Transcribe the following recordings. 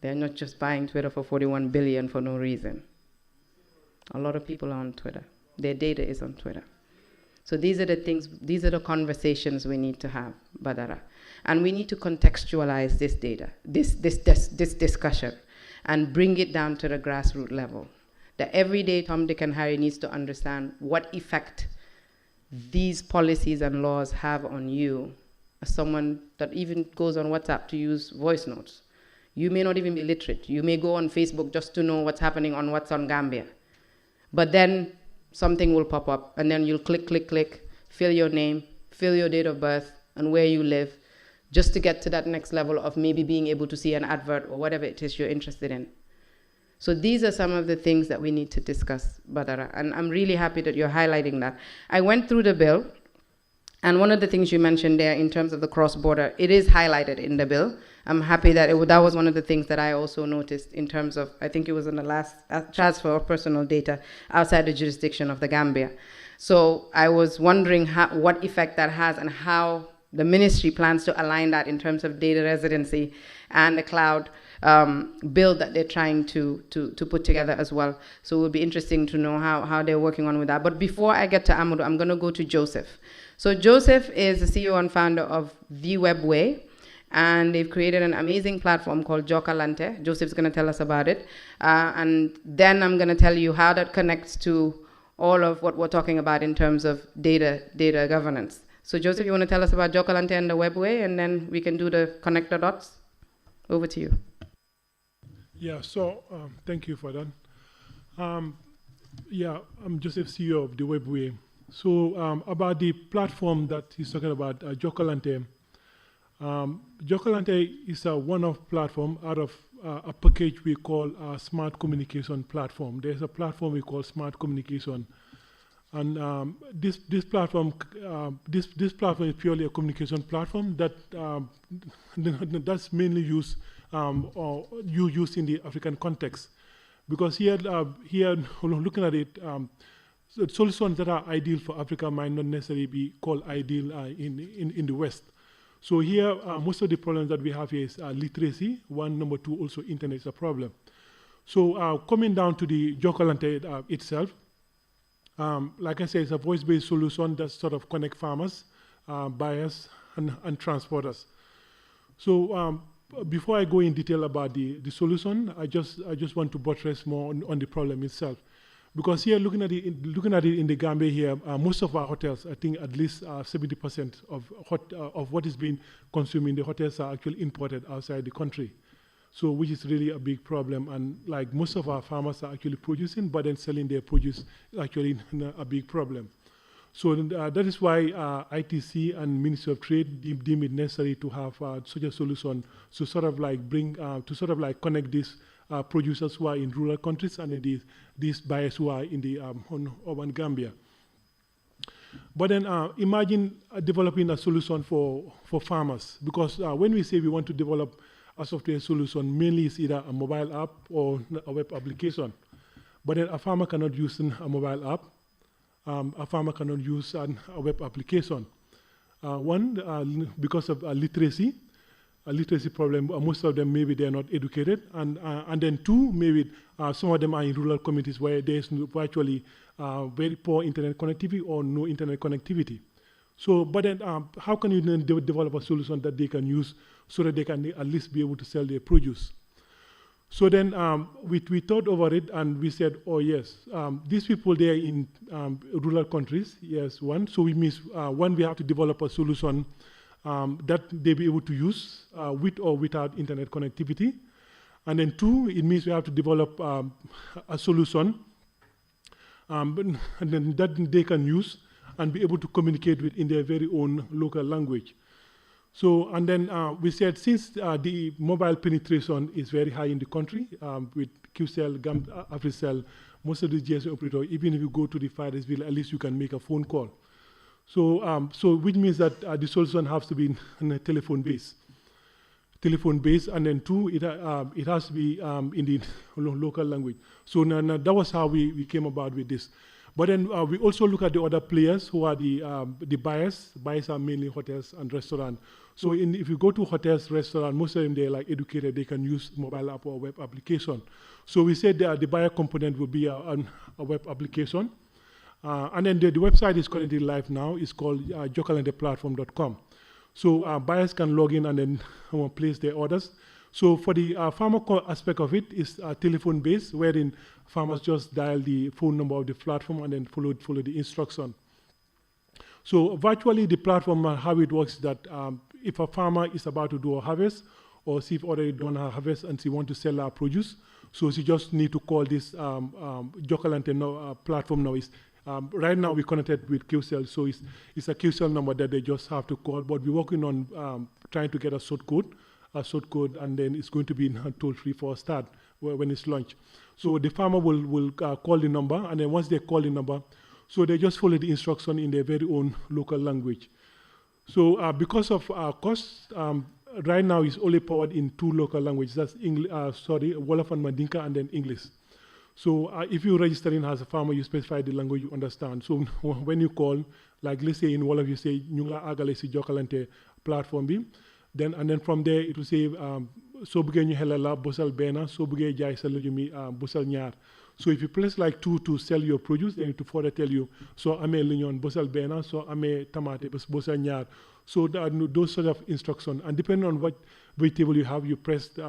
They're not just buying Twitter for 41 billion for no reason. A lot of people are on Twitter. Their data is on Twitter. So these are the things, these are the conversations we need to have, Badara. And we need to contextualize this data, this discussion, and bring it down to the grassroots level. The everyday Tom, Dick, and Harry needs to understand what effect these policies and laws have on you as someone that even goes on WhatsApp to use voice notes. You may not even be literate. You may go on Facebook just to know what's happening on what's on Gambia. But then something will pop up, and then you'll click, click, click, fill your name, fill your date of birth, and where you live, just to get to that next level of maybe being able to see an advert or whatever it is you're interested in. So these are some of the things that we need to discuss, Badara, and I'm really happy that you're highlighting that. I went through the bill, and one of the things you mentioned there in terms of the cross-border, it is highlighted in the bill. I'm happy that that was one of the things that I also noticed in terms of, I think it was in the last transfer of personal data outside the jurisdiction of the Gambia. So I was wondering what effect that has and how the ministry plans to align that in terms of data residency and the cloud bill that they're trying to put together as well. So it would be interesting to know how they're working on with that. But before I get to Amadou, I'm going to go to Joseph. So Joseph is the CEO and founder of The Web Way, and they've created an amazing platform called Jokalante. Joseph's going to tell us about it. And then I'm going to tell you how that connects to all of what we're talking about in terms of data governance. So Joseph, you want to tell us about Jokalante and the Webway, and then we can do the connect the dots? Over to you. Yeah, so thank you for that. Yeah, I'm Joseph, CEO of the Webway. So about the platform that he's talking about, Jokalante. Jokalante is a one-off platform out of a package we call a Smart Communication Platform. There's a platform we call Smart Communication. And this platform is purely a communication platform that that's mainly used or you use in the African context, because here looking at it, solutions that are ideal for Africa might not necessarily be called ideal in the West. So here, most of the problems that we have here is literacy. One, number two, also internet is a problem. So coming down to the Jokalante itself. Like I said, it's a voice-based solution that sort of connect farmers, buyers, and transporters. So before I go in detail about the solution, I just want to buttress more on the problem itself, because here looking at it in the Gambia here, most of our hotels, I think at least 70% of what is being consumed in the hotels are actually imported outside the country. So which is really a big problem, and like most of our farmers are actually producing, but then selling their produce is actually a big problem. So that is why ITC and Ministry of Trade deem it necessary to have such a solution to sort of like connect these producers who are in rural countries and these buyers who are in the urban Gambia. But then imagine developing a solution for farmers, because when we say we want to develop a software solution, mainly it's either a mobile app or a web application. But then a farmer cannot use a mobile app. A farmer cannot use a web application. One, because of a literacy problem. Most of them, maybe they're not educated. And then two, maybe some of them are in rural communities where there's virtually very poor internet connectivity or no internet connectivity. So, but then how can you then develop a solution that they can use so that they can at least be able to sell their produce? So then we thought over it, and we said, oh yes, these people, they're in rural countries, yes, one. So we means, one, we have to develop a solution that they be able to use with or without internet connectivity. And then two, it means we have to develop a solution and then that they can use and be able to communicate with in their very own local language. So, and then we said, since the mobile penetration is very high in the country, with QCell, AfriCell, most of the GSM operators, even if you go to the farthest village, at least you can make a phone call. So, so which means that the solution has to be telephone based, and then two, it has to be in the local language. So now that was how we came about with this. But then we also look at the other players who are the buyers. Buyers are mainly hotels and restaurants. So if you go to hotels, restaurants, most of them, they're like educated, they can use mobile app or web application. So we said that the buyer component will be a web application. And then the website is currently live now. It's called jokalanteplatform.com. So buyers can log in and then place their orders. So for the farmer aspect of it is telephone based, wherein farmers just dial the phone number of the platform and then follow the instruction. So virtually the platform, how it works is that if a farmer is about to do a harvest, or see if already done her harvest and she want to sell her produce, so she just need to call this Jokalante platform now. Right now we connected with QCell, so it's a QCell number that they just have to call, but we're working on trying to get a short code, and then it's going to be toll free for a start when it's launched. So the farmer will call the number, and then once they call the number, so they just follow the instruction in their very own local language. So because of cost, right now it's only powered in 2 local languages. That's Wolof and Mandinka, and then English. So if you're registering as a farmer, you specify the language you understand. So when you call, like let's say in Wolof, you say Nyungla Agale si Jokalante platform bi. And then from there it will say so buge ñu helala bosal bena, so buge jaay sa lujumi bosal ñaar. So if you press like 2 to sell your produce, then it will further tell you, so ame lignon bosal bena, so ame tamate bosal ñaar. So those sort of instructions, and depending on what vegetable you have, you press the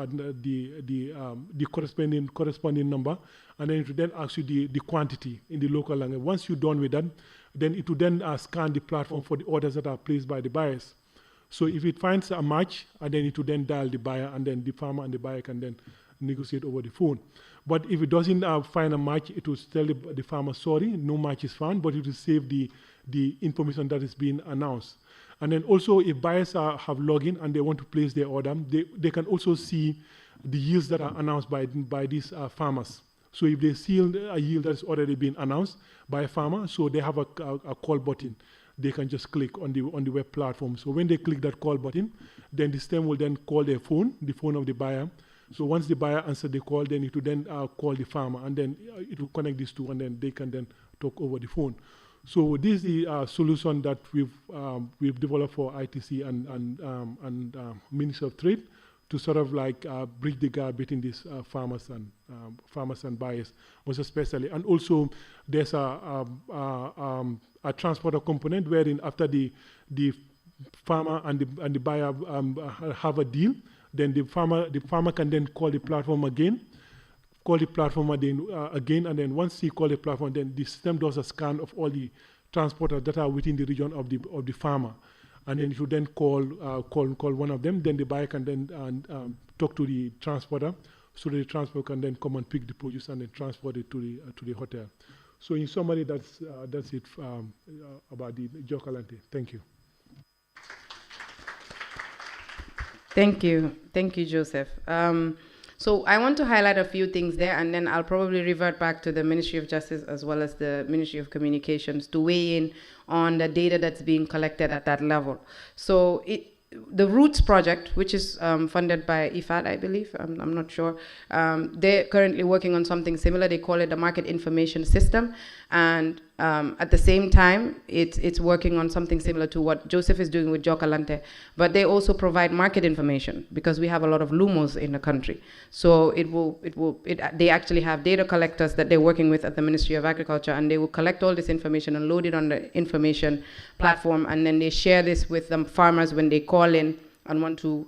corresponding number, and then it will then ask you the quantity in the local language. Once you're done with that, then it will then scan the platform for the orders that are placed by the buyers. So if it finds a match, and then it will then dial the buyer, and then the farmer and the buyer can then negotiate over the phone. But if it doesn't find a match, it will tell the farmer, sorry, no match is found, but it will save the information that is being announced. And then also, if buyers have login and they want to place their order, they can also see the yields that are announced by these farmers. So if they see a yield that's already been announced by a farmer, so they have a call button. They can just click on the web platform. So when they click that call button, then the system will then call their phone, the phone of the buyer. So once the buyer answers the call, then it will then call the farmer, and then it will connect these two, and then they can then talk over the phone. So this is the solution that we've developed for ITC and Ministry of Trade to sort of like bridge the gap between these farmers and buyers, most especially. And also, there's a transporter component wherein after the farmer and the buyer have a deal, then the farmer can then call the platform again, again, and then once he calls the platform, then the system does a scan of all the transporters that are within the region of the farmer, and then it will then call one of them. Then the buyer can then talk to the transporter, so the transporter can then come and pick the produce and then transport it to the hotel. So in summary, that's it about the Jokalante. Thank you. Thank you, Joseph. So I want to highlight a few things there, and then I'll probably revert back to the Ministry of Justice as well as the Ministry of Communications to weigh in on the data that's being collected at that level. So the Roots project, which is funded by IFAD, I believe, I'm not sure, they're currently working on something similar. They call it the Market Information System. And at the same time, it's working on something similar to what Joseph is doing with Jokalante. But they also provide market information because we have a lot of lumos in the country. So they actually have data collectors that they're working with at the Ministry of Agriculture, and they will collect all this information and load it on the information platform, and then they share this with the farmers when they call in and want to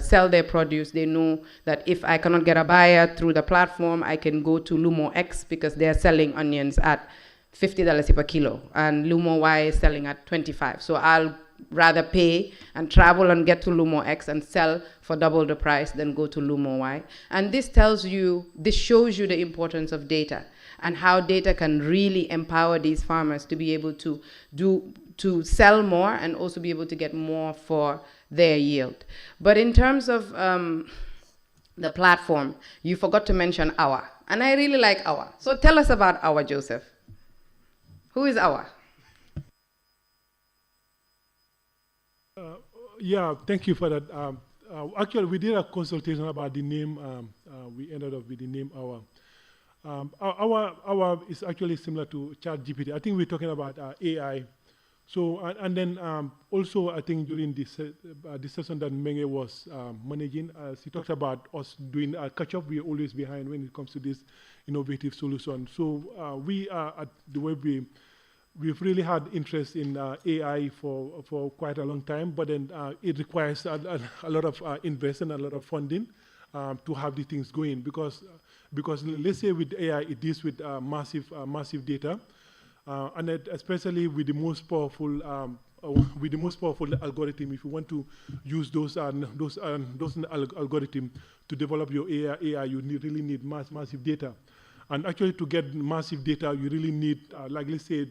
sell their produce. They know that if I cannot get a buyer through the platform, I can go to Lumo X because they're selling onions at $50 per kilo, and Lumo Y is selling at 25. So I'll rather pay and travel and get to Lumo X and sell for double the price than go to Lumo Y. And this shows you the importance of data and how data can really empower these farmers to be able to sell more and also be able to get more for their yield. But in terms of the platform, you forgot to mention Awa. And I really like Awa. So tell us about Awa, Joseph. Who is Awa? Yeah, thank you for that. Actually, we did a consultation about the name. We ended up with the name Awa. Our is actually similar to ChatGPT. I think we're talking about AI. So and then also I think during this session that Menge was managing, she talked about us doing a catch up. We're always behind when it comes to this innovative solution. So we are at the web. We've really had interest in AI for quite a long time, but then it requires a lot of investment, a lot of funding to have the things going because let's say with AI it deals with massive data, and especially with the most powerful algorithm. If you want to use those algorithm to develop your AI, you really need massive data. And actually, to get massive data, you really need, like let's say,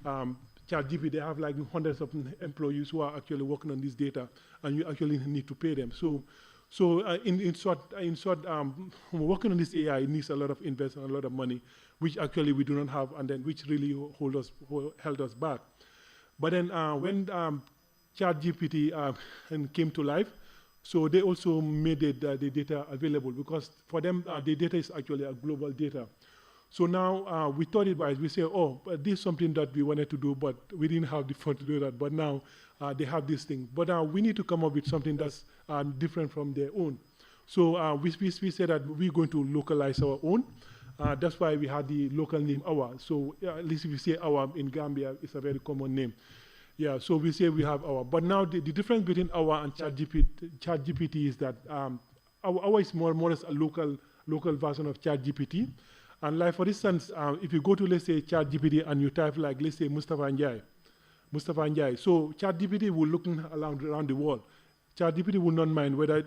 ChatGPT. They have like hundreds of employees who are actually working on this data, and you actually need to pay them. So in short, working on this AI, it needs a lot of investment, a lot of money, which actually we do not have, and then which really held us back. But then when ChatGPT came to life, so they also made the data available because for them the data is actually a global data. So now we thought it wise. We say, oh, but this is something that we wanted to do, but we didn't have the fund to do that. But now they have this thing. But we need to come up with something that's different from their own. So we said that we're going to localize our own. That's why we had the local name Awa. So at least if you say Awa in Gambia, it's a very common name. Yeah, so we say we have Awa. But now the difference between Awa and ChatGPT is that Awa is more or less a local version of ChatGPT. And like for instance, if you go to let's say ChatGPT and you type like let's say Mustafa Njai, so ChatGPT will look around the world. ChatGPT will not mind whether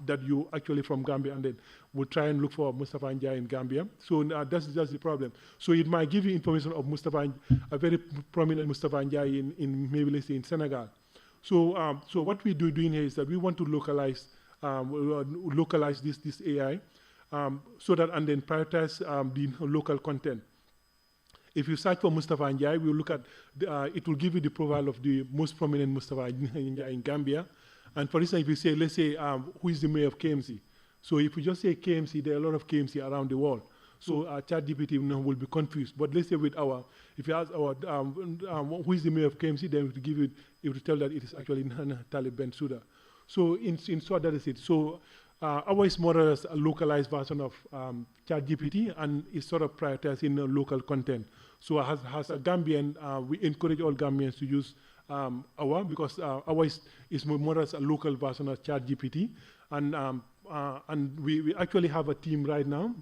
that you actually from Gambia and then will try and look for Mustafa Njai in Gambia. So that's the problem. So it might give you information of a very prominent Mustafa Njai in maybe let's say in Senegal. So so what we doing here is that we want to localize this AI. So that and then prioritize the local content. If you search for Mustafa Njai, we'll look at it will give you the profile of the most prominent Mustafa Njai in Gambia. And for instance, if you say, let's say, who is the mayor of KMC? So if you just say KMC, there are a lot of KMC around the world. So ChatGPT will be confused. But let's say if you ask who is the mayor of KMC, then it will tell that it is actually Talib Bensouda. So in short, that is it. So our is more or less a localized version of ChatGPT, and it's sort of prioritizing local content. So as a Gambian, we encourage all Gambians to use our because our is more or less a local version of ChatGPT, and we actually have a team right now,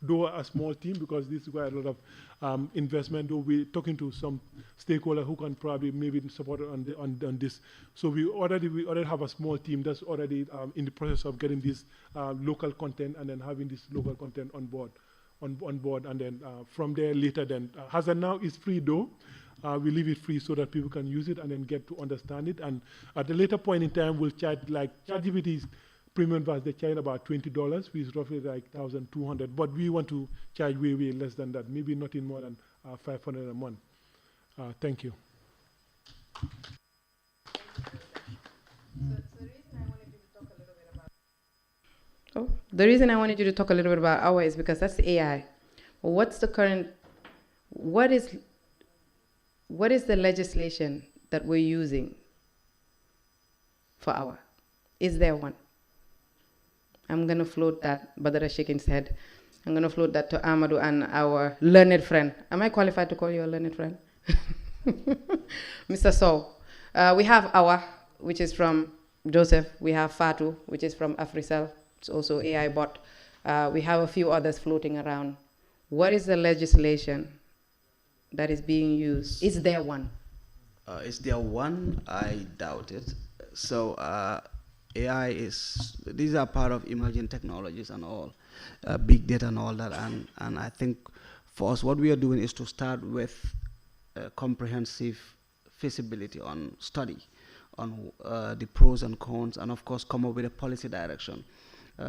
though a small team because this requires a lot of investment. Though we're talking to some stakeholder who can probably maybe support on this. So we already have a small team that's already in the process of getting this local content and then having this local content on board, and then from there later then as of now it's free though. We leave it free so that people can use it and then get to understand it. And at a later point in time, we'll charge like ChatGPT's premium version. They charge about $20, which is roughly like 1,200. But we want to charge way less than that. Maybe nothing more than 500 a month. Thank you. The reason I wanted you to talk a little bit about our is because that's AI. Well, what's the current? What is the legislation that we're using for our? Is there one? I'm going to float that. Badara shaking his head. I'm going to float that to Amadou and our learned friend. Am I qualified to call you a learned friend? Mr. Sow. We have our, which is from Joseph. We have Fatu, which is from AfriCell. It's also AI bot. We have a few others floating around. What is the legislation that is being used? Is there one? Is there one? I doubt it. So AI these are part of emerging technologies and all, big data and all that. And I think for us, what we are doing is to start with comprehensive feasibility on study, on the pros and cons, and of course come up with a policy direction.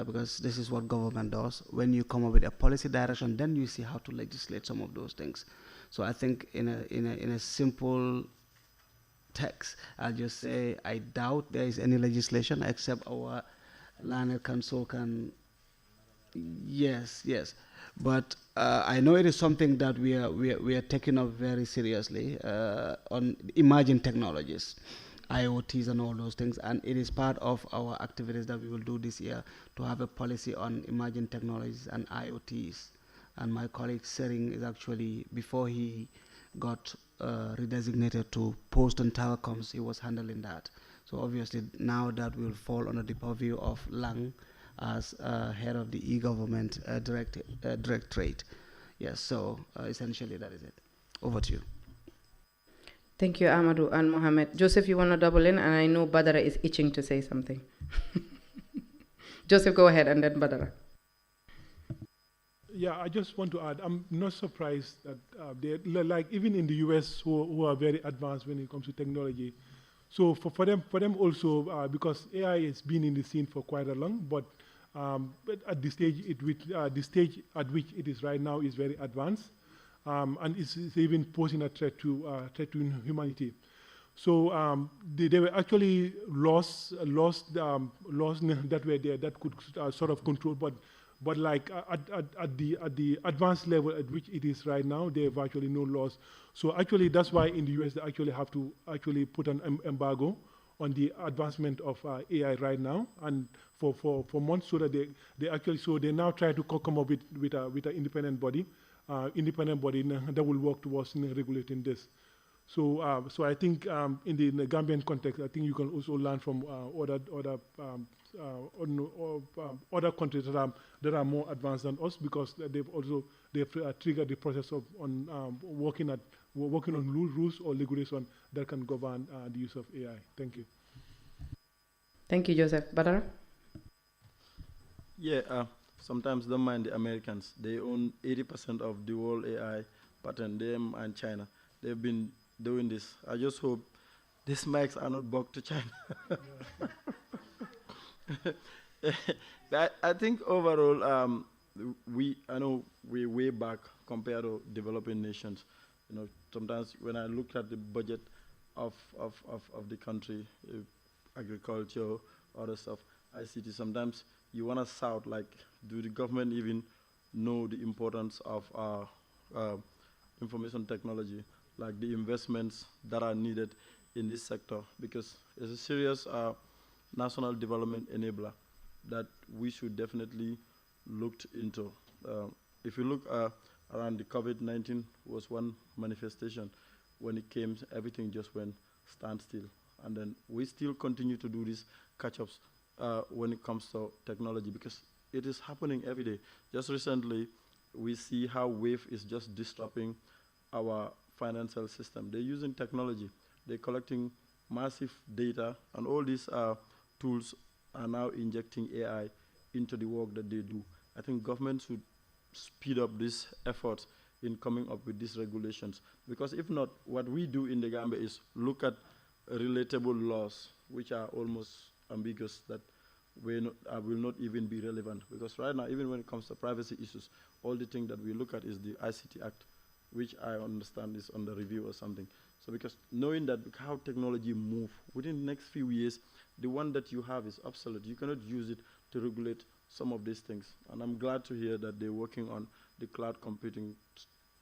Because this is what government does. When you come up with a policy direction, then you see how to legislate some of those things. So I think in a simple text, I'll just say I doubt there is any legislation except our learned council can Yes, yes, but I know it is something that we are taking up very seriously on emerging technologies, IoTs and all those things, and it is part of our activities that we will do this year to have a policy on emerging technologies and IoTs. And my colleague Sering is actually, before he got redesignated to post on telecoms, he was handling that. So obviously now that will fall under the purview of Lang as head of the e-government directorate. Yes, so essentially that is it. Over to you. Thank you, Amadou and Mohammed. Joseph, you want to double in? And I know Badara is itching to say something. Joseph, go ahead, and then Badara. Yeah, I just want to add, I'm not surprised that like even in the US who are very advanced when it comes to technology. So for them also, because AI has been in the scene for quite a long, but at the stage at which it is right now is very advanced, and it's even posing a threat to humanity. So they were actually laws that were there that could sort of control, but like at the advanced level at which it is right now, they have actually no laws. So actually, that's why in the US they actually have to actually put an embargo on the advancement of AI right now, and for months, so that they now try to come up with an independent body that will work towards regulating this. So I think in the Gambian context, I think you can also learn from other countries that are more advanced than us, because they've triggered the process of working on rules or regulation that can govern the use of AI. Thank you. Thank you, Joseph. Badara? Yeah, sometimes don't mind the Americans. They own 80% of the world AI patent, them and China. They've been doing this. I just hope these mics are not bugged to China. But I think overall, I know we're way back compared to developing nations. You know, sometimes when I look at the budget of the country, agriculture, other stuff, ICT, sometimes you want to shout like, do the government even know the importance of information technology, like the investments that are needed in this sector, because it's a serious national development enabler that we should definitely look into. If you look around, the COVID-19 was one manifestation. When it came, everything just went standstill. And then we still continue to do these catch-ups when it comes to technology, because it is happening every day. Just recently, we see how Wave is just disrupting our financial system. They're using technology. They're collecting massive data, and all these tools are now injecting AI into the work that they do. I think government should speed up this effort in coming up with these regulations, because if not, what we do in the Gambia is look at relatable laws which are almost ambiguous, that will not even be relevant, because right now, even when it comes to privacy issues, all the thing that we look at is the ICT Act, which I understand is under review or something. So because knowing that how technology move, within the next few years, the one that you have is obsolete. You cannot use it to regulate some of these things. And I'm glad to hear that they're working on the cloud computing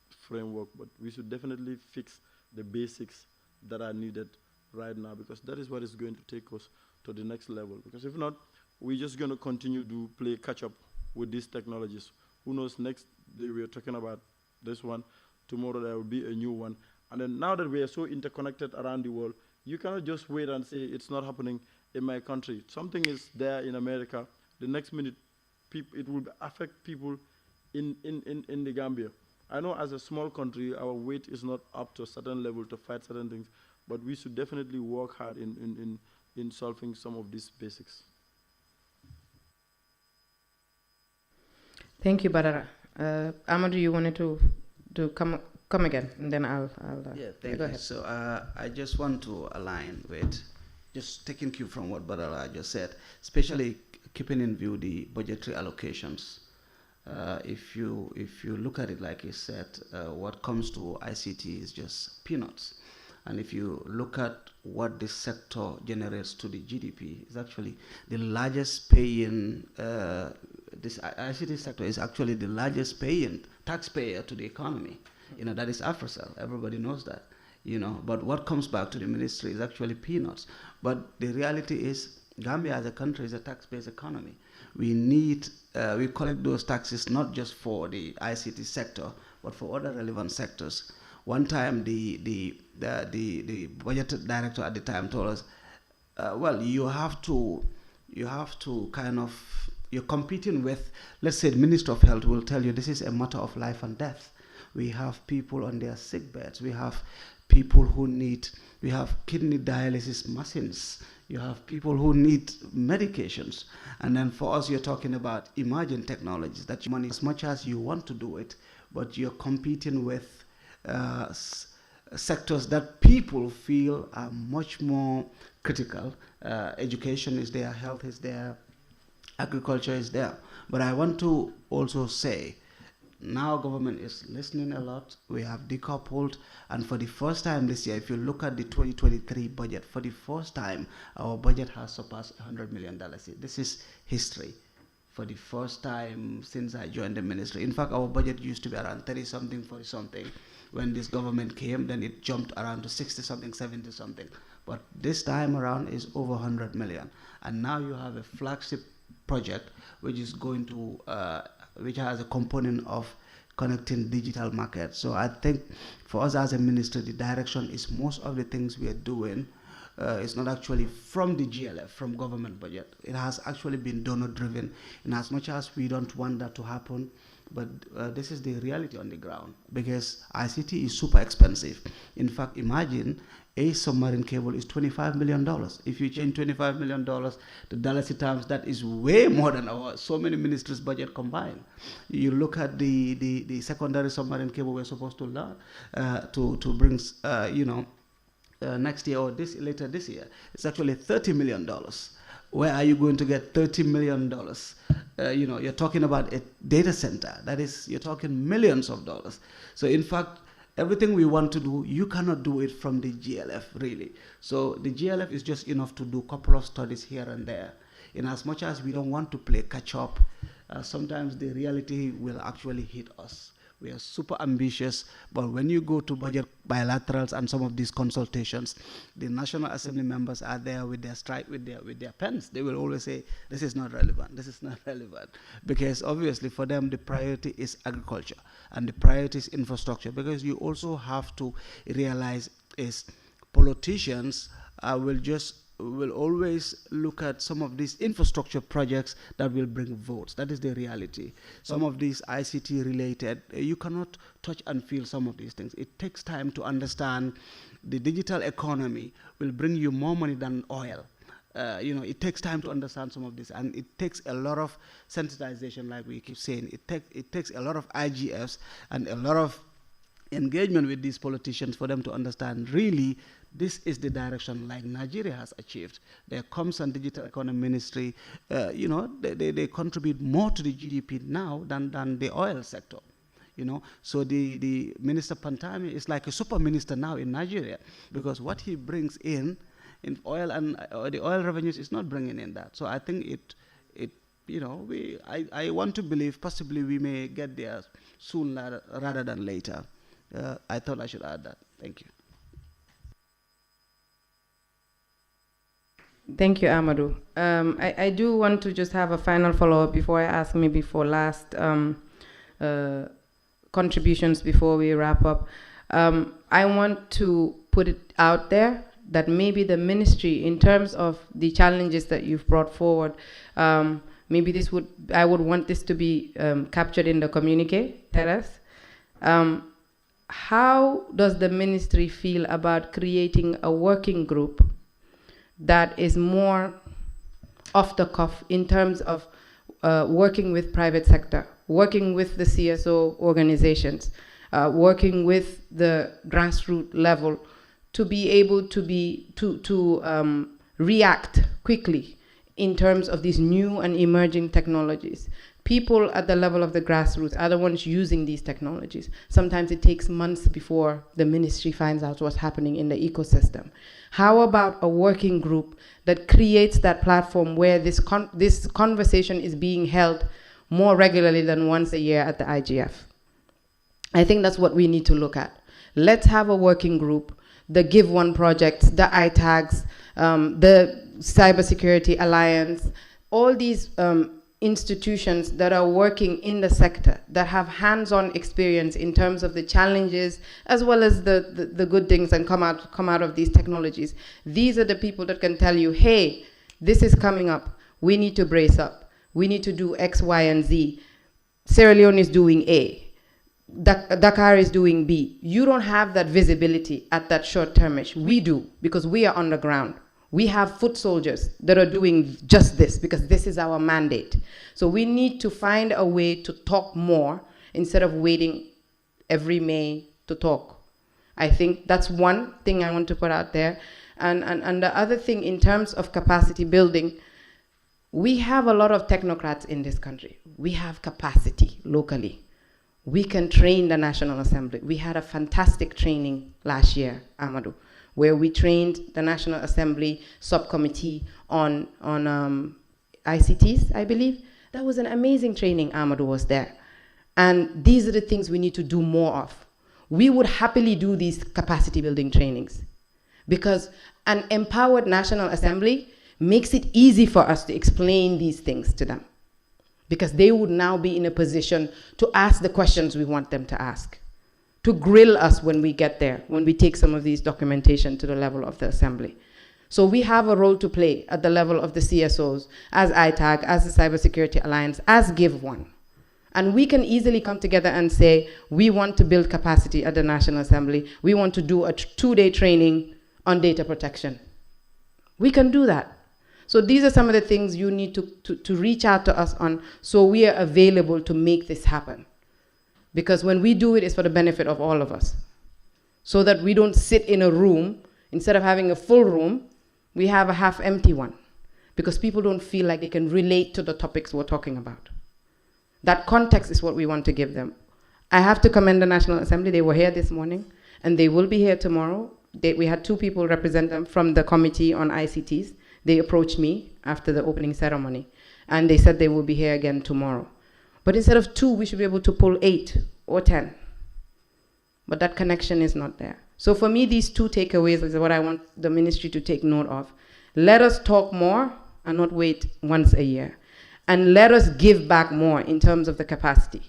framework, but we should definitely fix the basics that are needed right now, because that is what is going to take us to the next level. Because if not, we're just going to continue to play catch up with these technologies. Who knows, next day we are talking about this one, tomorrow there will be a new one. And then now that we are so interconnected around the world, you cannot just wait and say it's not happening in my country. Something is there in America, the next minute it will affect people in the Gambia. I know as a small country, our weight is not up to a certain level to fight certain things, but we should definitely work hard in solving some of these basics. Thank you, Badara. Amadou, you wanted to come again, and then I'll yeah, thank go you. ahead. So I just want to align with, just taking cue from what Badara just said, especially keeping in view the budgetary allocations. If you look at it, like he said, what comes to ICT is just peanuts. And if you look at what this sector generates to the GDP, it's actually the largest paying this ICT sector is actually the largest taxpayer to the economy. That is AfroCell. Everybody knows that. But what comes back to the ministry is actually peanuts. But the reality is, Gambia as a country is a tax-based economy. We collect those taxes not just for the ICT sector, but for other relevant sectors. One time, the budget director at the time told us, well, you have to kind of, you're competing with, let's say the Minister of Health will tell you this is a matter of life and death. We have people on their sick beds. We have people we have kidney dialysis machines. You have people who need medications. And then for us, you're talking about emerging technologies that you money as much as you want to do it, but you're competing with sectors that people feel are much more critical. Education is there, health is there, agriculture is there. But I want to also say, now government is listening a lot. We have decoupled, and for the first time this year, if you look at the 2023 budget, for the first time, our budget has surpassed $100 million. This is history. For the first time since I joined the ministry. In fact, our budget used to be around 30-something, 40-something. When this government came, then it jumped around to 60-something, 70-something. But this time around is over 100 million. And now you have a flagship project which is going to which has a component of connecting digital markets. So I think for us as a ministry, the direction is most of the things we are doing is not actually from the GLF, from government budget. It has actually been donor-driven, in as much as we don't want that to happen. But this is the reality on the ground, because ICT is super expensive. In fact, imagine a submarine cable is $25 million. If you change $25 million to dollars terms, that is way more than so many ministries' budget combined. You look at the secondary submarine cable we're supposed to learn to bring, next year or later this year. It's actually $30 million. Where are you going to get $30 million? You're talking about a data center. That is, you're talking millions of dollars. So in fact, everything we want to do, you cannot do it from the GLF, really. So the GLF is just enough to do a couple of studies here and there. In as much as we don't want to play catch up, sometimes the reality will actually hit us. We are super ambitious, but when you go to budget bilaterals and some of these consultations, the National Assembly members are there with their pens. They will always say, this is not relevant, this is not relevant. Because obviously for them, the priority is agriculture and the priority is infrastructure, because you also have to realize is politicians will always look at some of these infrastructure projects that will bring votes. That is the reality. Some of these ICT related, you cannot touch and feel some of these things. It takes time to understand the digital economy will bring you more money than oil. It takes time to understand some of this, and it takes a lot of sensitization, like we keep saying. It takes a lot of IGFs and a lot of engagement with these politicians for them to understand really this is the direction like Nigeria has achieved. Their Comms and Digital Economy Ministry, they contribute more to the GDP now than the oil sector. So the Minister Pantami is like a super minister now in Nigeria, because what he brings in oil and the oil revenues is not bringing in that. So I think I want to believe possibly we may get there soon rather than later. I thought I should add that. Thank you. Thank you, Amadou. I do want to just have a final follow-up before I ask maybe for last contributions before we wrap up. I want to put it out there that maybe the ministry, in terms of the challenges that you've brought forward, maybe I would want this to be captured in the communique, Teres. How does the ministry feel about creating a working group that is more off the cuff in terms of working with private sector, working with the CSO organizations, working with the grassroots level, to be able to react quickly in terms of these new and emerging technologies? People at the level of the grassroots are the ones using these technologies. Sometimes it takes months before the ministry finds out what's happening in the ecosystem. How about a working group that creates that platform where this conversation is being held more regularly than once a year at the IGF. I think that's what we need to look at. Let's have a working group, the Give One projects, the ITAGs, the Cybersecurity Alliance, all these institutions that are working in the sector, that have hands-on experience in terms of the challenges as well as the good things and come out of these technologies. These are the people that can tell you, hey, this is coming up. We need to brace up. We need to do X, Y, and Z. Sierra Leone is doing A. Dakar is doing B. You don't have that visibility at that short termish. We do, because we are on the ground. We have foot soldiers that are doing just this, because this is our mandate. So we need to find a way to talk more instead of waiting every May to talk. I think that's one thing I want to put out there. And the other thing, in terms of capacity building, we have a lot of technocrats in this country. We have capacity locally. We can train the National Assembly. We had a fantastic training last year, Amadou, where we trained the National Assembly subcommittee on ICTs, I believe. That was an amazing training. Amadou was there. And these are the things we need to do more of. We would happily do these capacity building trainings, because an empowered National Assembly makes it easy for us to explain these things to them, because they would now be in a position to ask the questions we want them to ask, to grill us when we get there, when we take some of these documentation to the level of the Assembly. So we have a role to play at the level of the CSOs, as ITAG, as the Cybersecurity Alliance, as Give One. And we can easily come together and say, we want to build capacity at the National Assembly. We want to do a 2-day training on data protection. We can do that. So these are some of the things you need to reach out to us on, so we are available to make this happen. Because when we do it, it's for the benefit of all of us. So that we don't sit in a room, instead of having a full room, we have a half-empty one. Because people don't feel like they can relate to the topics we're talking about. That context is what we want to give them. I have to commend the National Assembly. They were here this morning, and they will be here tomorrow. We had 2 people represent them from the Committee on ICTs. They approached me after the opening ceremony, and they said they will be here again tomorrow. But instead of 2, we should be able to pull 8 or 10. But that connection is not there. So for me, these 2 takeaways is what I want the ministry to take note of. Let us talk more and not wait once a year. And let us give back more in terms of the capacity.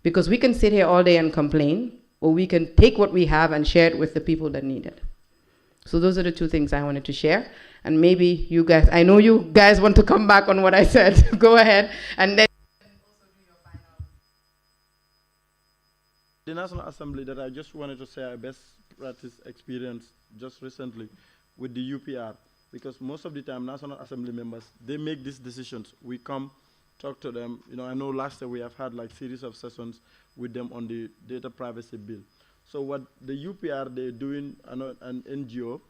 Because we can sit here all day and complain, or we can take what we have and share it with the people that need it. So those are the 2 things I wanted to share. And maybe you guys, I know you guys want to come back on what I said. Go ahead. And then also do your final. The National Assembly, that I just wanted to say, our best practice experience just recently with the UPR. Because most of the time, National Assembly members, they make these decisions. We come, talk to them. You know, I know last year we have had like series of sessions with them on the data privacy bill. So what the UPR, they're doing, an NGO,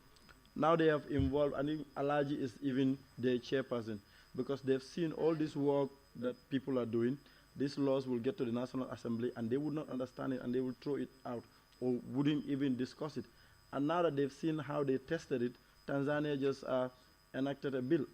now they have involved, I think Alaji is even their chairperson, because they've seen all this work that people are doing. These laws will get to the National Assembly, and they would not understand it, and they will throw it out, or wouldn't even discuss it. And now that they've seen how they tested it, Tanzania just enacted a bill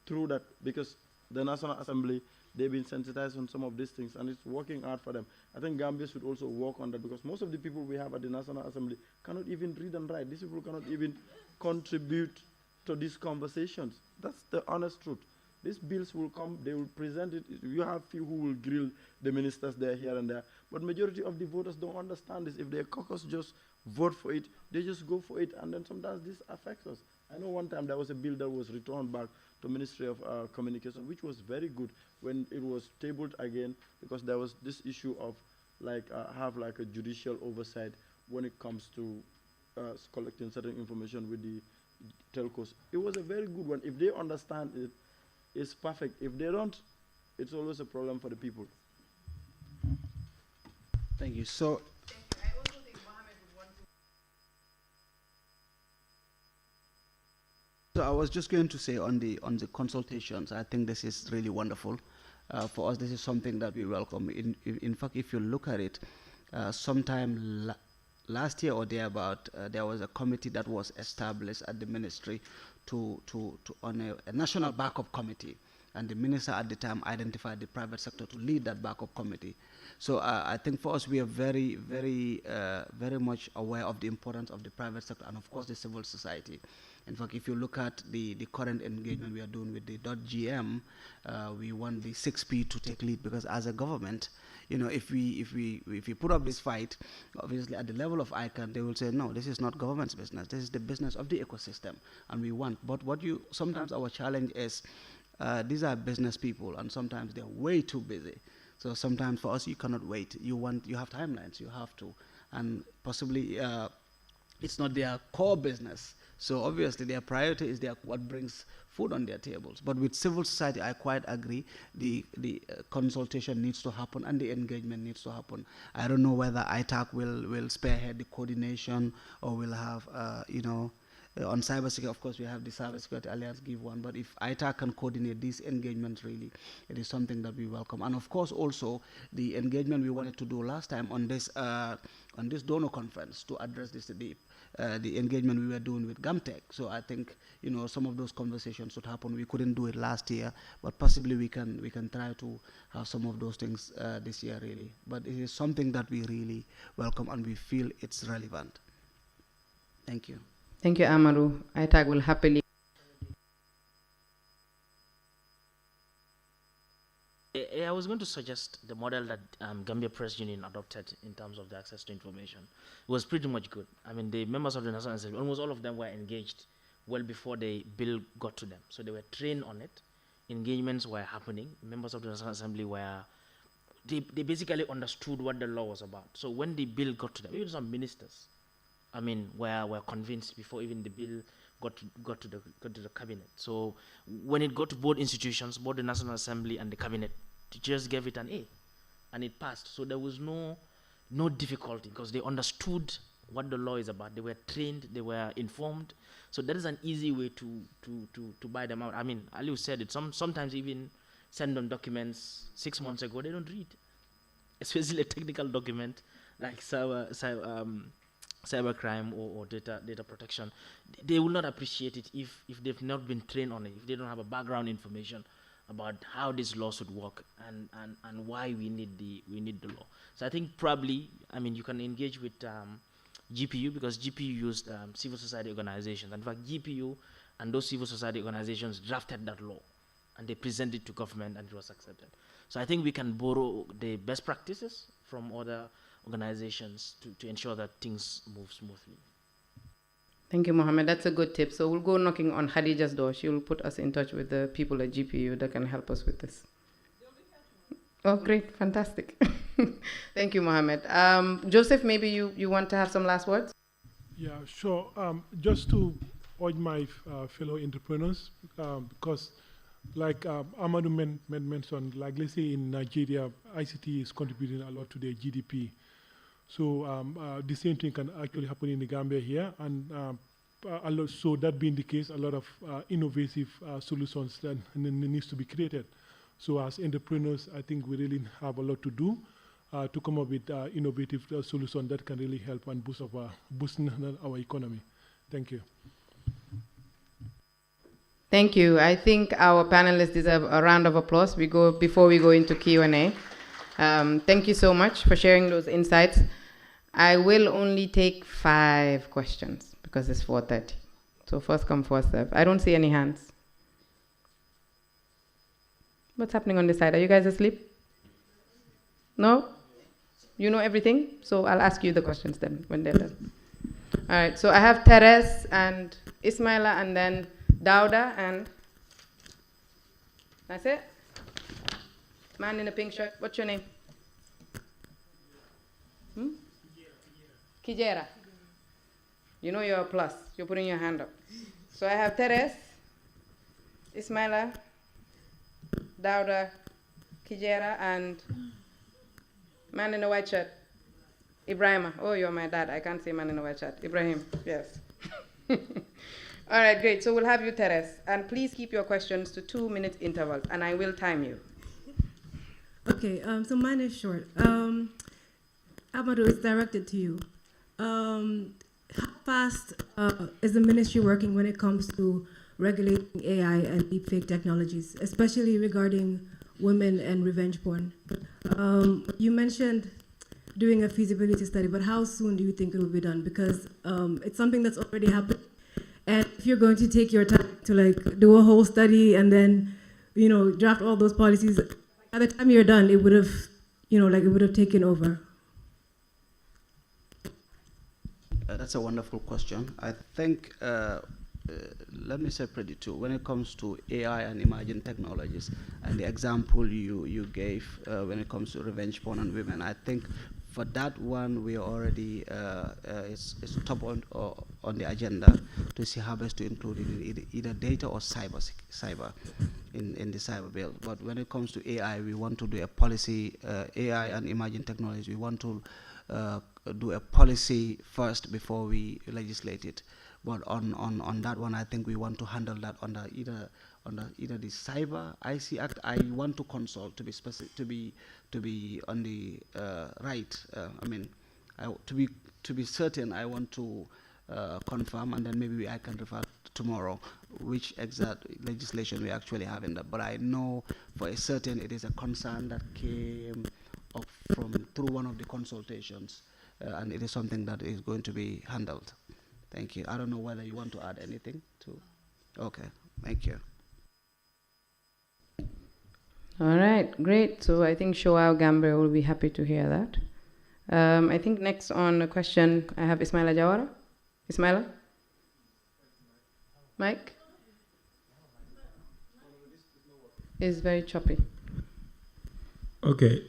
through that, because the National Assembly, they've been sensitized on some of these things, and it's working out for them. I think Gambia should also work on that, because most of the people we have at the National Assembly cannot even read and write. These people cannot even contribute to these conversations. That's the honest truth. These bills will come, they will present it. You have few who will grill the ministers there, here and there, but majority of the voters don't understand this. If their caucus just vote for it, they just go for it, and then sometimes this affects us. I know one time there was a bill that was returned back to Ministry of Communication, which was very good when it was tabled again, because there was this issue of like have like a judicial oversight when it comes to collecting certain information with the telcos. It was a very good one. If they understand it, it's perfect. If they don't, it's always a problem for the people. Thank you. So, I was just going to say on the consultations, I think this is really wonderful. For us, this is something that we welcome. In fact, if you look at it, sometime last year or thereabout, there was a committee that was established at the ministry on a national backup committee. And the minister at the time identified the private sector to lead that backup committee. So I think for us, we are very, very much aware of the importance of the private sector and of course the civil society. In fact, if you look at the current engagement we are doing with the .gm, we want the 6P to take lead, because as a government, if we put up this fight, obviously at the level of ICANN, they will say, no, this is not government's business. This is the business of the ecosystem, and we want. But sometimes our challenge is, these are business people, and sometimes they're way too busy. So sometimes for us, you cannot wait. You have timelines. You have to, and possibly it's not their core business. So obviously their priority is what brings food on their tables. But with civil society, I quite agree. The consultation needs to happen and the engagement needs to happen. I don't know whether ITAC will spearhead the coordination, or will have on cybersecurity. Of course, we have the Cybersecurity Alliance give one. But if ITAC can coordinate these engagements, really, it is something that we welcome. And of course, also the engagement we wanted to do last time on this donor conference to address this the engagement we were doing with GAMTech. So I think some of those conversations should happen. We couldn't do it last year, but possibly we can try to have some of those things this year, really. But it is something that we really welcome and we feel it's relevant. Thank you. Thank you, Amaru. ITAG will happily. I was going to suggest the model that Gambia Press Union adopted in terms of the access to information. It was pretty much good. I mean, the members of the National Assembly, almost all of them were engaged well before the bill got to them. So they were trained on it. Engagements were happening. Members of the National Assembly they basically understood what the law was about. So when the bill got to them, even some ministers, were convinced before even the bill got to the cabinet. So when it got to both institutions, both the National Assembly and the cabinet, they just gave it an A, and it passed. So there was no difficulty, because they understood what the law is about. They were trained, they were informed. So that is an easy way to buy them out. I mean, Ali said it. Sometimes even send them documents 6 months ago, they don't read, especially a technical document like cybercrime or data protection. They will not appreciate it if they've not been trained on it, if they don't have a background information about how this law should work and why we need the law. So I think probably, you can engage with GPU, because GPU used civil society organizations. And in fact, GPU and those civil society organizations drafted that law, and they presented it to government, and it was accepted. So I think we can borrow the best practices from other organizations to ensure that things move smoothly. Thank you, Mohammed. That's a good tip. So we'll go knocking on Khadija's door. She'll put us in touch with the people at GPU that can help us with this. Oh, great. Fantastic. Thank you, Mohammed. Joseph, maybe you want to have some last words? Yeah, sure. Just to urge my fellow entrepreneurs, because like Amadou mentioned, like let's say in Nigeria, ICT is contributing a lot to their GDP. So the same thing can actually happen in the Gambia here, and so that being the case, a lot of innovative solutions that needs to be created. So as entrepreneurs, I think we really have a lot to do to come up with innovative solutions that can really help and boost our economy. Thank you. Thank you. I think our panelists deserve a round of applause before we go into Q&A. Thank you so much for sharing those insights. I will only take 5 questions because it's 4:30. So first come, first serve. I don't see any hands. What's happening on this side? Are you guys asleep? No? You know everything? So I'll ask you the questions then when they're done. All right. So I have Teres and Ismaila and then Dauda and that's it? Man in a pink shirt. What's your name? Kijera. You know you're a plus. You're putting your hand up. So I have Teres, Ismaila, Dauda, Kijera, and man in a white shirt. Ibrahima. Oh, you're my dad. I can't say man in a white shirt. Ibrahim. Yes. All right, great. So we'll have you, Teres. And please keep your questions to 2-minute intervals, and I will time you. Okay, so mine is short. Amadou, it's directed to you. How fast is the ministry working when it comes to regulating AI and deepfake technologies, especially regarding women and revenge porn. You mentioned doing a feasibility study, but how soon do you think it will be done? Because it's something that's already happened. And if you're going to take your time to like do a whole study and then, draft all those policies, by the time you're done, it would have, it would have taken over. That's a wonderful question. I think, let me separate the two. When it comes to AI and emerging technologies, and the example you gave when it comes to revenge porn on women, I think for that one, we are already, it's top on the agenda to see how best to include it in either data or cyber in the cyber bill. But when it comes to AI, we want to do a policy, AI and emerging technologies, we want to do a policy first before we legislate it. But on that one, I think we want to handle that under either the Cyber IC Act. I want to consult to be specific, to be on the right. To be certain, I want to confirm, and then maybe I can refer tomorrow which exact legislation we actually have in that. But I know for a certain it is a concern that came up through one of the consultations, and it is something that is going to be handled. Thank you. I don't know whether you want to add anything to. Okay, thank you. All right, great. So I think Shoao Gambia will be happy to hear that. I think next on a question, I have Ismaila Jawara. Ismaila? Mike? It's very choppy. Okay.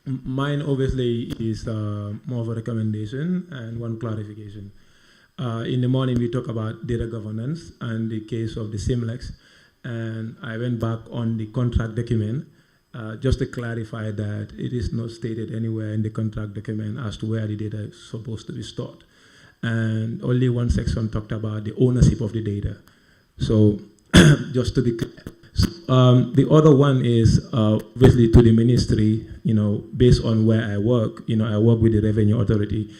Mine obviously is more of a recommendation and one clarification. In the morning, we talk about data governance and the case of the SIMLEX. And I went back on the contract document just to clarify that it is not stated anywhere in the contract document as to where the data is supposed to be stored. And only one section talked about the ownership of the data. So just to be clear. The other one is obviously to the ministry, based on where I work, I work with the Revenue Authority.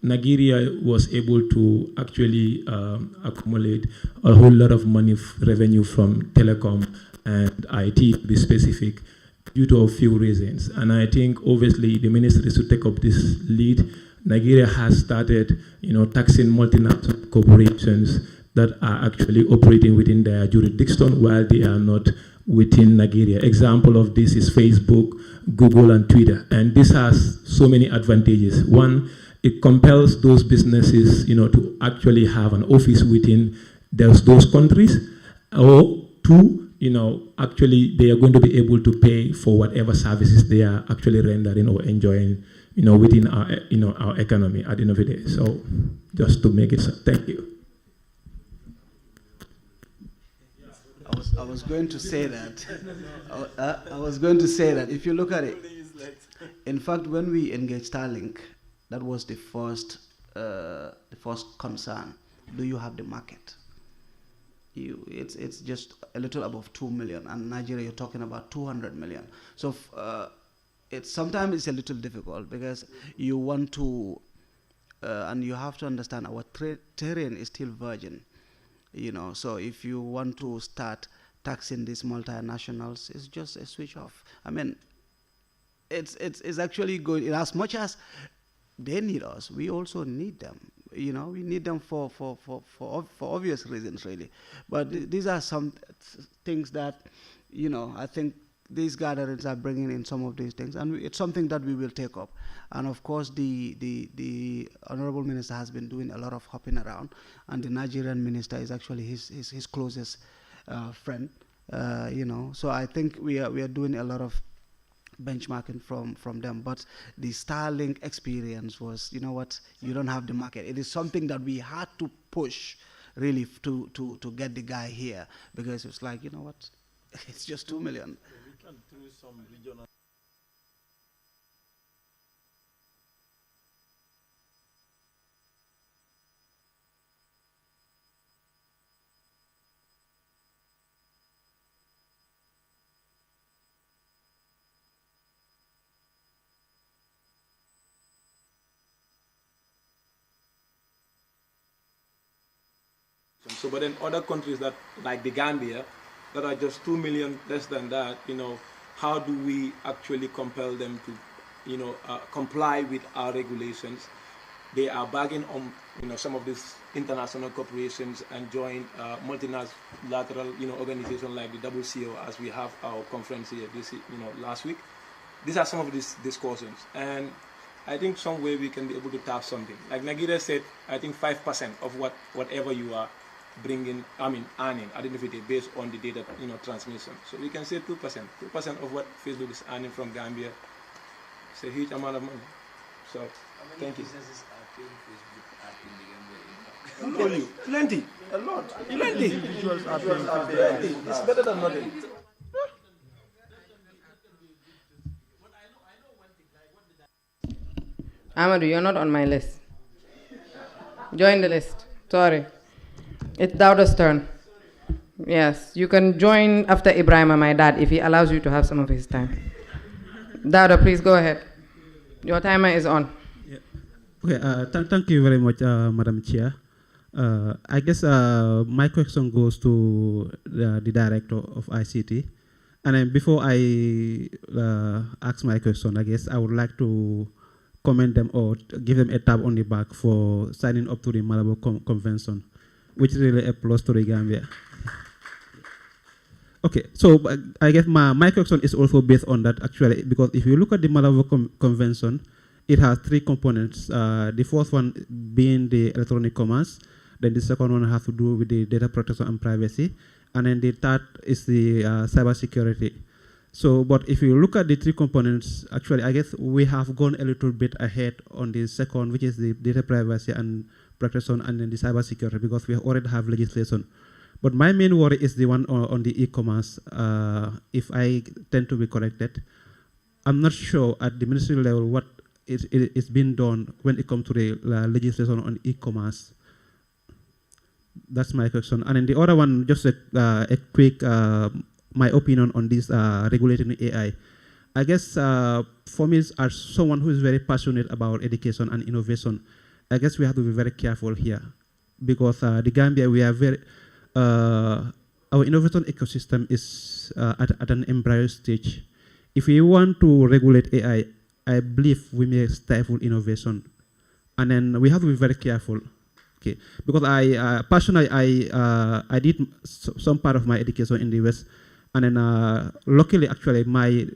Nigeria was able to actually accumulate a whole lot of money revenue from telecom and IT, to be specific, due to a few reasons. And I think obviously the ministry should take up this lead. Nigeria has started, taxing multinational corporations that are actually operating within their jurisdiction while they are not within Nigeria. Example of this is Facebook, Google, and Twitter. And this has so many advantages. One, it compels those businesses, to actually have an office within those countries. Or two, actually they are going to be able to pay for whatever services they are actually rendering or enjoying, within our economy at the end of the day. So just to make it so. Thank you. I was going to say that. I was going to say that if you look at it, in fact, when we engaged Starlink, that was the first concern. Do you have the market? It's just a little above 2 million, and Nigeria you're talking about 200 million. So sometimes it's a little difficult because you want to, and you have to understand our terrain is still virgin. So if you want to start taxing these multinationals, it's just a switch off. I mean, it's actually good. As much as they need us, we also need them. We need them for obvious reasons, really. But these are some things that, I think these gatherings are bringing in some of these things, and it's something that we will take up. And of course, the honorable minister has been doing a lot of hopping around, and the Nigerian minister is actually his closest friend. So I think we are doing a lot of benchmarking from them. But the Starlink experience was, you don't have the market. It is something that we had to push really to get the guy here, because it's like, it's just 2 million. Through some regional So, but in other countries that, like the Gambia, that are just 2 million less than that, how do we actually compel them to, comply with our regulations? They are bagging on, some of these international corporations and join multilateral, organizations like the WCO, as we have our conference here last week. These are some of these discussions, and I think some way we can be able to tap something. Like Nagida said, I think 5% of whatever you are earning, at the end of the day, based on the data, transmission. So we can say 2%. 2% of what Facebook is earning from Gambia. It's a huge amount of money. So, thank you. Businesses are paying Facebook in the Gambia? I'll tell you, plenty. A lot. Plenty. Individuals are paying Plenty. It's better than nothing. Amadou, you're not on my list. Join the list. Sorry. It's Dauda's turn. Yes, you can join after Ibrahima, my dad, if he allows you to have some of his time. Dauda, please go ahead. Your timer is on. Yeah. Okay, thank you very much, Madam Chair. I guess my question goes to the director of ICT. And then before I ask my question, I guess I would like to commend them or give them a tap on the back for signing up to the Malabo Convention, which is really a plus to the Gambia. Okay, so I guess my question is also based on that actually, because if you look at the Malabo Convention, it has 3 components. The first one being the electronic commerce, then the second one has to do with the data protection and privacy, and then the third is the cyber security. So, but if you look at the 3 components, actually, I guess we have gone a little bit ahead on the second, which is the data privacy and protection, and then the cyber security, because we already have legislation. But my main worry is the one on the e-commerce. If I tend to be corrected, I'm not sure at the ministry level what is being done when it comes to the legislation on e-commerce. That's my question. And then the other one, just a quick, my opinion on this regulating AI. I guess for me, as someone who is very passionate about education and innovation, I guess we have to be very careful here, because the Gambia, we are very, our innovation ecosystem is at an embryo stage. If we want to regulate AI, I believe we may stifle innovation, and then we have to be very careful. Okay, because I personally I did some part of my education in the West, and then luckily actually my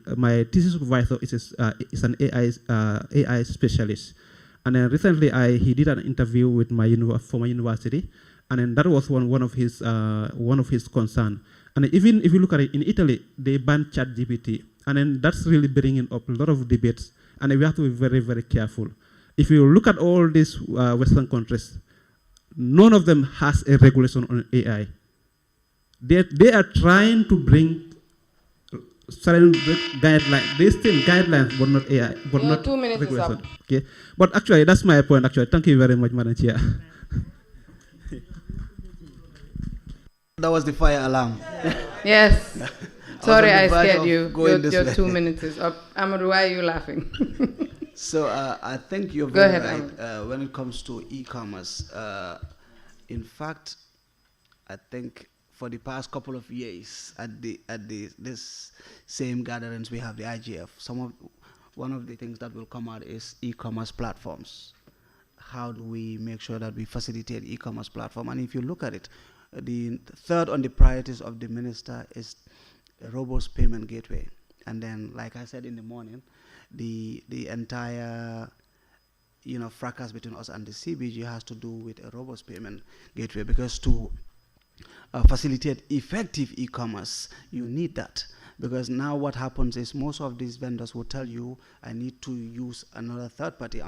thesis supervisor is an AI specialist, and then recently he did an interview with my former university, and then that was one of his concern. And even if you look at it, in Italy they banned ChatGPT, and then that's really bringing up a lot of debates, and we have to be very, very careful. If you look at all these Western countries, none of them has a regulation on AI. They are trying to bring certain guidelines. They still guidelines, but not AI, but not 2 minutes regulation. is up. Okay, but actually that's my point. Actually, thank you very much, Madam Chair. That was the fire alarm. Yes. Sorry, I on the verge scared of you. going Your this way. 2 minutes is up. Amadou, why are you laughing? So I think you're Go very ahead, right when it comes to e-commerce. In fact, I think for the past couple of years at this same gatherings we have the IGF. One of the things that will come out is e-commerce platforms. How do we make sure that we facilitate e-commerce platform? And if you look at it, the third on the priorities of the minister is a robust payment gateway. And then, like I said in the morning, the entire fracas between us and the CBG has to do with a robust payment gateway, because to facilitate effective e-commerce, you need that. Because now what happens is most of these vendors will tell you, I need to use another third party.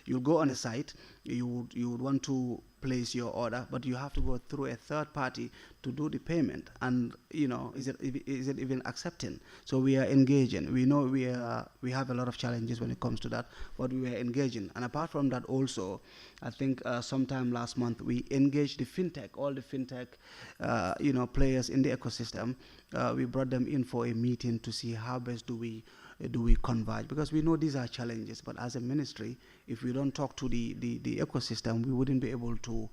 You'll go on a site, you would want to place your order, but you have to go through a third party to do the payment. And is it even accepting? So we are engaging. We know we have a lot of challenges when it comes to that, but we are engaging. And apart from that, also, I think sometime last month we engaged the fintech, all the fintech, players in the ecosystem. We brought them in for a meeting to see how best do we do we converge? Because we know these are challenges, but as a ministry, if we don't talk to the ecosystem, we wouldn't be able to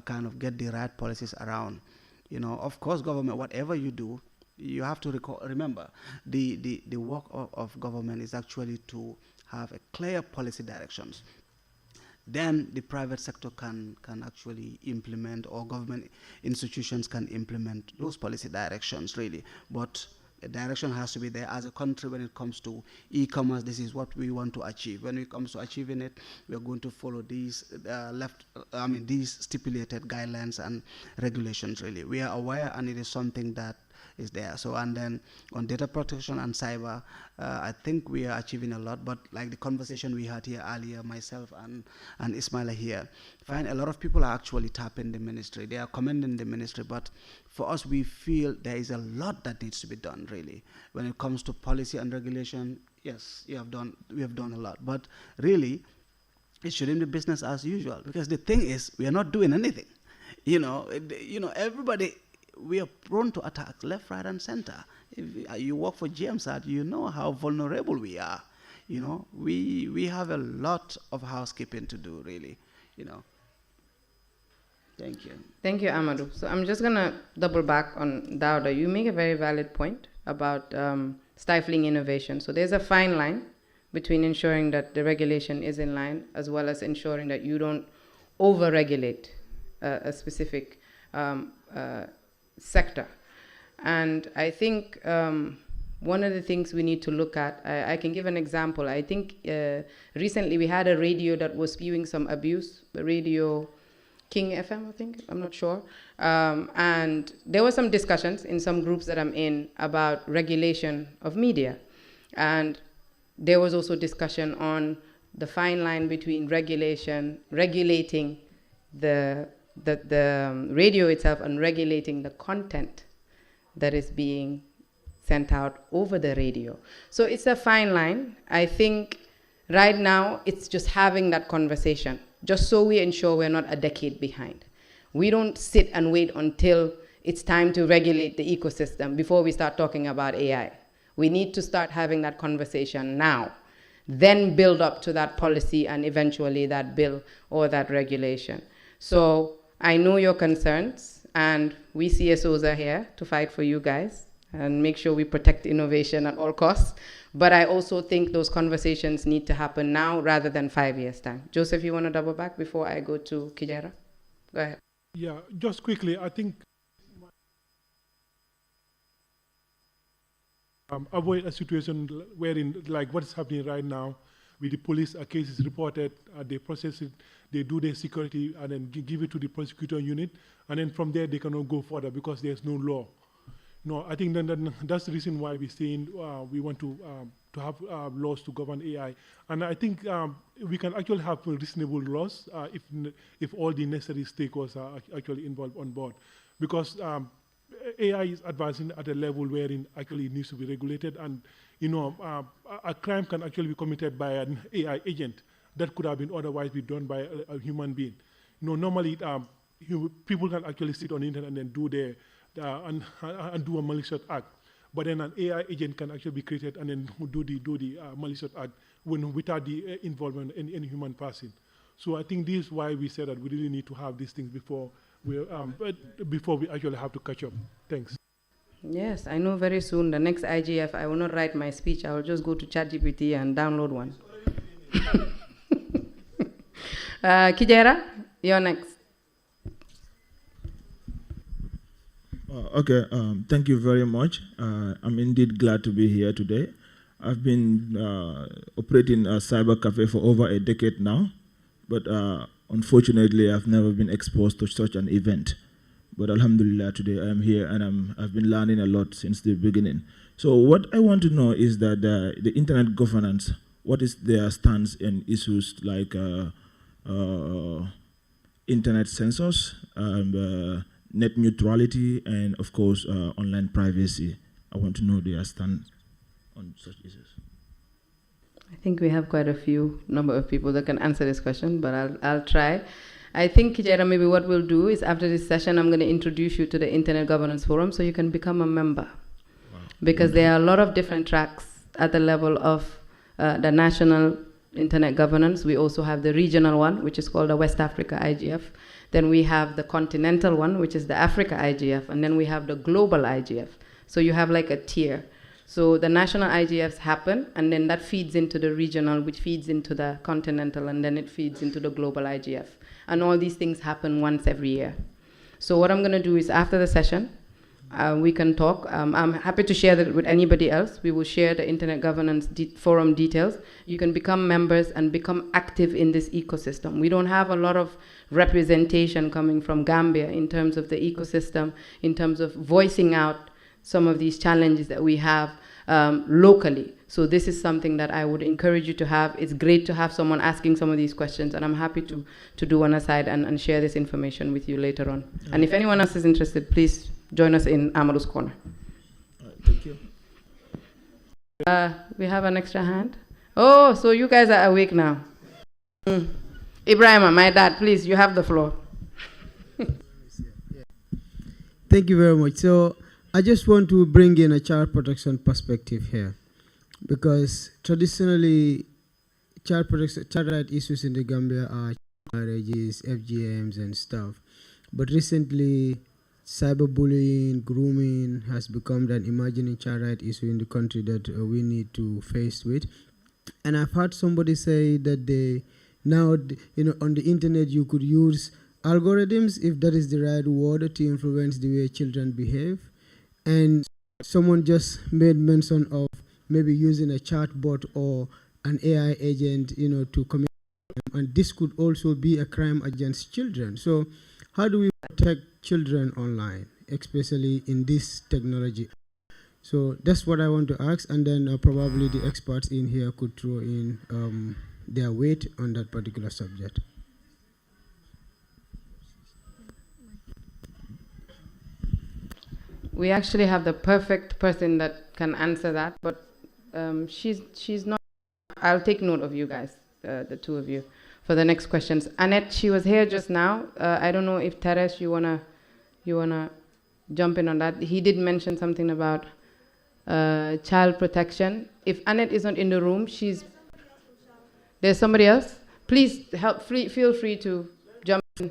kind of get the right policies around. You know, of course, government, whatever you do, you have to remember the work of government is actually to have a clear policy directions. Then the private sector can actually implement, or government institutions can implement those policy directions, really. But the direction has to be there. As a country, when it comes to e-commerce, this is what we want to achieve. When it comes to achieving it, we are going to follow these these stipulated guidelines and regulations, really. We are aware, and it is something that is there. So, and then on data protection and cyber, I think we are achieving a lot, but like the conversation we had here earlier, myself and Ismaila here, find a lot of people are actually tapping the ministry. They are commending the ministry, but for us, we feel there is a lot that needs to be done, really. When it comes to policy and regulation, yes, we have done a lot, but really, it shouldn't be business as usual, because the thing is, we are not doing anything. You know, everybody, we are prone to attacks left, right, and center. If you work for GMSAT, you know how vulnerable we are. You know, we have a lot of housekeeping to do, really. You know. Thank you. Thank you, Amadou. So I'm just gonna double back on Dauda. You make a very valid point about stifling innovation. So there's a fine line between ensuring that the regulation is in line, as well as ensuring that you don't over-regulate a specific sector. And I think one of the things we need to look at, I can give an example. I think recently we had a radio that was spewing some abuse, the radio King FM, I think, I'm not sure. And there were some discussions in some groups that I'm in about regulation of media. And there was also discussion on the fine line between regulating the radio itself and regulating the content that is being sent out over the radio. So it's a fine line. I think right now it's just having that conversation, just so we ensure we're not a decade behind. We don't sit and wait until it's time to regulate the ecosystem before we start talking about AI. We need to start having that conversation now, then build up to that policy and eventually that bill or that regulation. So I know your concerns, and we CSOs are here to fight for you guys and make sure we protect innovation at all costs. But I also think those conversations need to happen now rather than 5 years' time. Joseph, you want to double back before I go to Kijera? Go ahead. Yeah, just quickly, I think avoid a situation wherein, like what is happening right now, with the police, a case is reported, they process it, they do their security, and then give it to the prosecutor unit, and then from there they cannot go further because there's no law. No, I think that's the reason why we're saying we want to have laws to govern AI, and I think we can actually have reasonable laws if all the necessary stakeholders are actually involved on board, because AI is advancing at a level wherein actually it needs to be regulated, and a crime can actually be committed by an AI agent that could have been otherwise be done by a human being. Normally people can actually sit on the internet and then do their and do a malicious act, but then an AI agent can actually be created and then do the malicious act without the involvement in any human person. So I think this is why we said that we really need to have these things before we actually have to catch up. Thanks. Yes, I know very soon the next IGF, I will not write my speech. I will just go to ChatGPT and download one. Kijera, you're next. Okay, thank you very much. I'm indeed glad to be here today. I've been operating a cyber cafe for over a decade now, but unfortunately, I've never been exposed to such an event. But alhamdulillah, today I am here and I've been learning a lot since the beginning. So what I want to know is that the internet governance, what is their stance in issues like internet censors, net neutrality, and of course, online privacy. I want to know their stance on such issues. I think we have quite a few number of people that can answer this question, but I'll try. I think, Kijera, maybe what we'll do is after this session, I'm going to introduce you to the Internet Governance Forum so you can become a member. Wow. Because there are a lot of different tracks at the level of the national internet governance. We also have the regional one, which is called the West Africa IGF. Then we have the continental one, which is the Africa IGF. And then we have the global IGF. So you have like a tier. So the national IGFs happen, and then that feeds into the regional, which feeds into the continental, and then it feeds into the global IGF. And all these things happen once every year. So what I'm going to do is after the session, we can talk. I'm happy to share that with anybody else. We will share the Internet Governance Forum details. You can become members and become active in this ecosystem. We don't have a lot of representation coming from Gambia in terms of the ecosystem, in terms of voicing out some of these challenges that we have locally. So this is something that I would encourage you to have. It's great to have someone asking some of these questions, and I'm happy to do an aside and share this information with you later on. And if anyone else is interested, please join us in Amaru's Corner. All right, thank you. We have an extra hand. Oh, so you guys are awake now. Ibrahima, my dad, please, you have the floor. Thank you very much. So I just want to bring in a child protection perspective here, because traditionally child right issues in the Gambia are marriages, FGMs and stuff. But recently cyberbullying, grooming has become an emerging child right issue in the country that we need to face with. And I've heard somebody say that now on the internet you could use algorithms, if that is the right word, to influence the way children behave. And someone just made mention of maybe using a chatbot or an AI agent, to communicate. And this could also be a crime against children. So how do we protect children online, especially in this technology? So that's what I want to ask, and then probably the experts in here could throw in their weight on that particular subject. We actually have the perfect person that can answer that, but she's not. I'll take note of you guys, the two of you, for the next questions. Annette, she was here just now. I don't know if Teres, you wanna jump in on that. He did mention something about child protection. If Annette is not in the room, there's somebody else. Please feel free to jump in.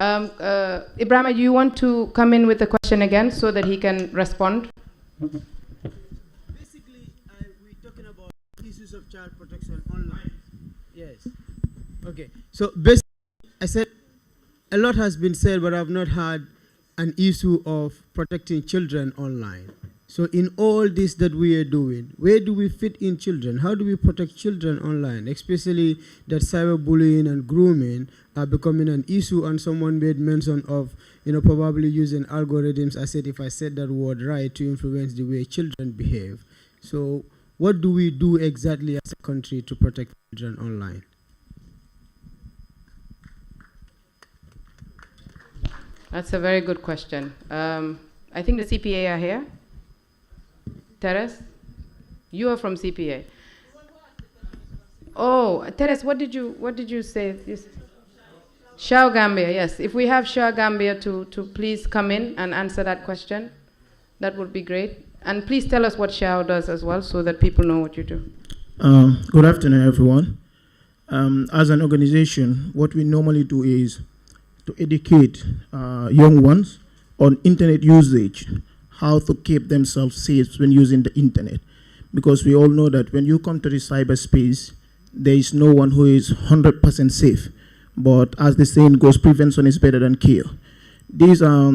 Ibrahima, you want to come in with the question again so that he can respond? Basically, we're talking about issues of child protection online. Yes. Okay. So basically, I said a lot has been said, but I've not had an issue of protecting children online. So in all this that we are doing, where do we fit in children? How do we protect children online? Especially that cyberbullying and grooming are becoming an issue, and someone made mention of, probably using algorithms. I said, if I said that word right, to influence the way children behave. So what do we do exactly as a country to protect children online? That's a very good question. I think the CPA are here. Teres, you are from CPA. Oh, Teres, what did you say? Shao Gambia, yes. If we have Shao Gambia to please come in and answer that question, that would be great. And please tell us what Shao does as well, so that people know what you do. Good afternoon, everyone. As an organization, what we normally do is to educate young ones on internet usage, how to keep themselves safe when using the internet. Because we all know that when you come to the cyberspace, there is no one who is 100% safe. But as the saying goes, prevention is better than cure. These are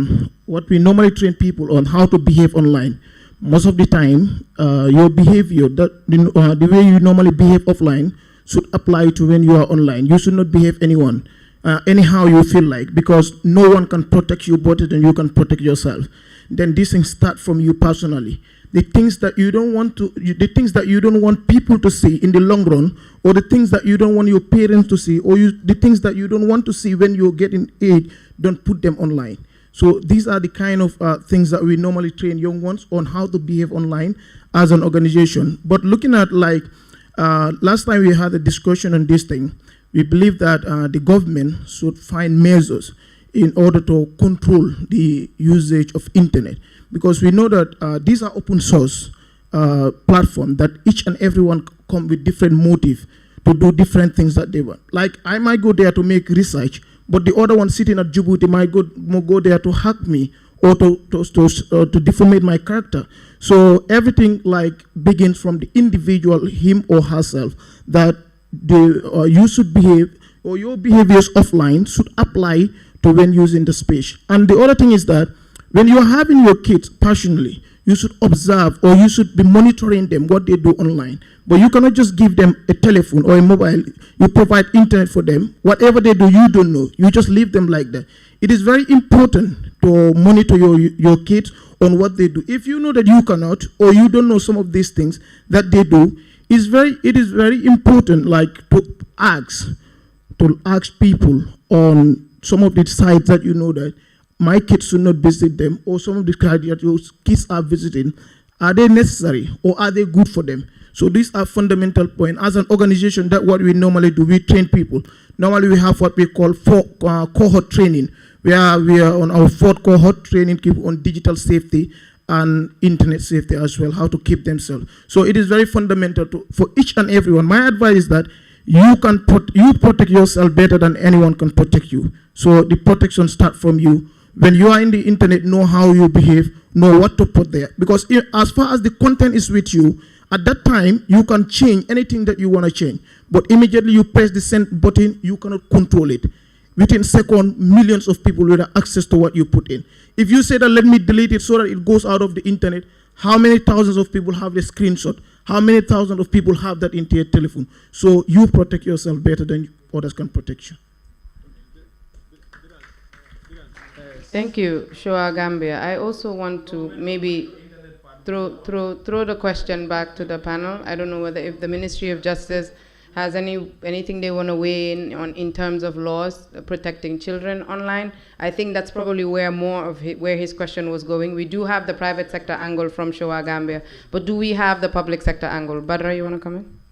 what we normally train people on, how to behave online. Most of the time, your behavior, the way you normally behave offline should apply to when you are online. You should not behave anyhow you feel like, because no one can protect you better than you can protect yourself. Then these things start from you personally. The things that you don't want people to see in the long run, or the things that you don't want your parents to see, or the things that you don't want to see when you're getting age, don't put them online. So these are the kind of things that we normally train young ones on, how to behave online as an organization. But looking at last time we had a discussion on this thing, we believe that the government should find measures in order to control the usage of internet, because we know that these are open source platform that each and everyone come with different motive to do different things that they want. Like I might go there to make research, but the other one sitting at Djibouti might go there to hack me or to deformate my character. So everything like begins from the individual, him or herself, that you should behave, or your behaviors offline should apply to when using the space. And the other thing is that when you're having your kids passionately, you should observe, or you should be monitoring them, what they do online. But you cannot just give them a telephone or a mobile. You provide internet for them. Whatever they do, you don't know. You just leave them like that. It is very important to monitor your kids on what they do. If you know that you cannot, or you don't know some of these things that they do, it is very important, like to ask people on some of the sites that you know that my kids should not visit them, or some of the sites that your kids are visiting, are they necessary or are they good for them? So these are fundamental points. As an organization, that's what we normally do. We train people. Normally we have what we call cohort training, where we are on our 4th cohort training people on digital safety and internet safety as well, how to keep themselves. So it is very fundamental for each and everyone. My advice is that you protect yourself better than anyone can protect you. So the protection starts from you. When you are in the internet, know how you behave, know what to put there. Because as far as the content is with you, at that time, you can change anything that you want to change. But immediately you press the send button, you cannot control it. Within seconds, millions of people will have access to what you put in. If you say that, let me delete it so that it goes out of the internet, how many thousands of people have the screenshot? How many thousands of people have that into your telephone? So you protect yourself better than others can protect you. Thank you, Shoa Gambia. I also want to maybe throw the question back to the panel. I don't know whether if the Ministry of Justice has anything they want to weigh in on in terms of laws protecting children online. I think that's probably where more of where his question was going. We do have the private sector angle from Shoa Gambia, but do we have the public sector angle? Badra, you want to come in?